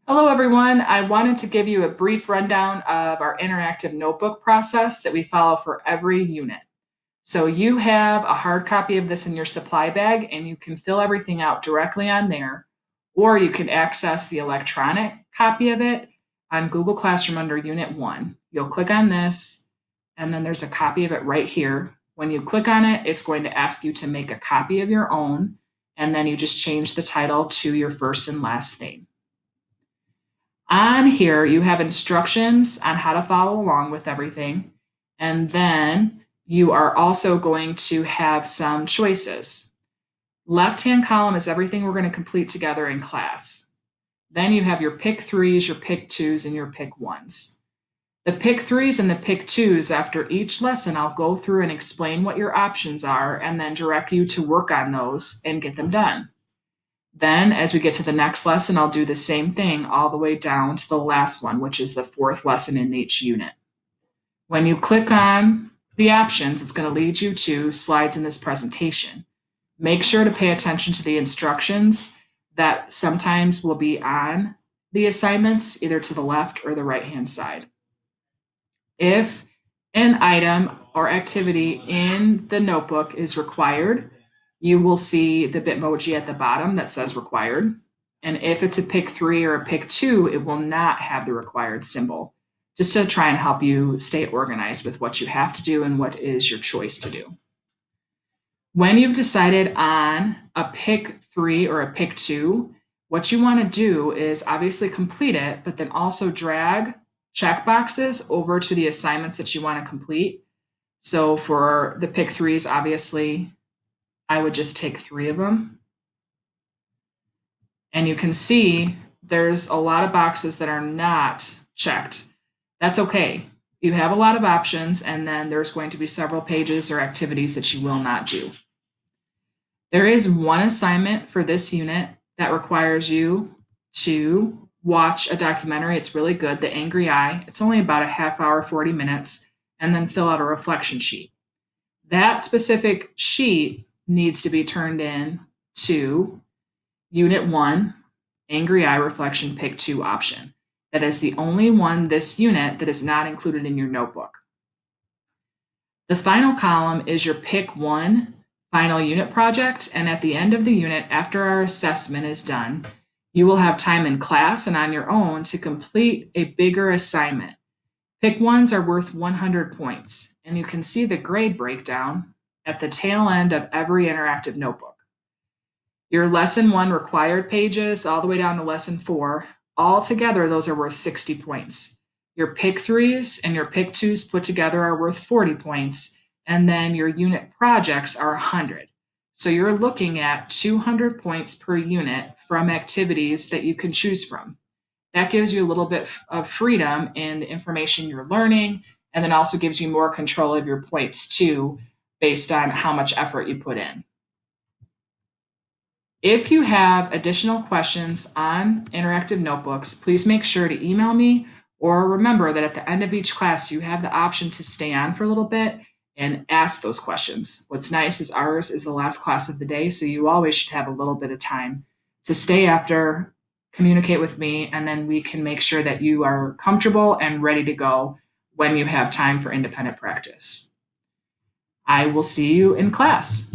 Hello, everyone. I wanted to give you a brief rundown of our interactive notebook process that we follow for every unit. So you have a hard copy of this in your supply bag, and you can fill everything out directly on there, or you can access the electronic copy of it on Google Classroom under Unit 1. You'll click on this, and then there's a copy of it right here. When you click on it, it's going to ask you to make a copy of your own, and then you just change the title to your first and last name. On here, you have instructions on how to follow along with everything. And then you are also going to have some choices. Left-hand column is everything we're going to complete together in class. Then you have your pick threes, your pick twos, and your pick ones. The pick threes and the pick twos, after each lesson, I'll go through and explain what your options are and then direct you to work on those and get them done. Then, as we get to the next lesson, I'll do the same thing all the way down to the last one, which is the fourth lesson in each unit. When you click on the options, it's going to lead you to slides in this presentation. Make sure to pay attention to the instructions that sometimes will be on the assignments, either to the left or the right-hand side. If an item or activity in the notebook is required, you will see the Bitmoji at the bottom that says required. And if it's a pick three or a pick two, it will not have the required symbol, just to try and help you stay organized with what you have to do and what is your choice to do. When you've decided on a pick three or a pick two, what you want to do is obviously complete it, but then also drag check boxes over to the assignments that you want to complete. So for the pick threes, obviously, I would just take 3 of them. And you can see there's a lot of boxes that are not checked. That's okay. You have a lot of options, and then there's going to be several pages or activities that you will not do. There is one assignment for this unit that requires you to watch a documentary. It's really good, The Angry Eye. It's only about a half hour, 40 minutes, and then fill out a reflection sheet. That specific sheet needs to be turned in to Unit 1, Angry Eye Reflection Pick 2 option. That is the only one this unit that is not included in your notebook. The final column is your Pick 1 final unit project, and at the end of the unit, after our assessment is done, you will have time in class and on your own to complete a bigger assignment. Pick ones are worth 100 points, and you can see the grade breakdown at the tail end of every interactive notebook. Your lesson 1 required pages all the way down to lesson 4, all together those are worth 60 points. Your pick threes and your pick twos put together are worth 40 points, and then your unit projects are 100. So you're looking at 200 points per unit from activities that you can choose from. That gives you a little bit of freedom in the information you're learning, and then also gives you more control of your points too, based on how much effort you put in. If you have additional questions on interactive notebooks, please make sure to email me, or remember that at the end of each class, you have the option to stay on for a little bit and ask those questions. What's nice is ours is the last class of the day, so you always should have a little bit of time to stay after, communicate with me, and then we can make sure that you are comfortable and ready to go when you have time for independent practice. I will see you in class.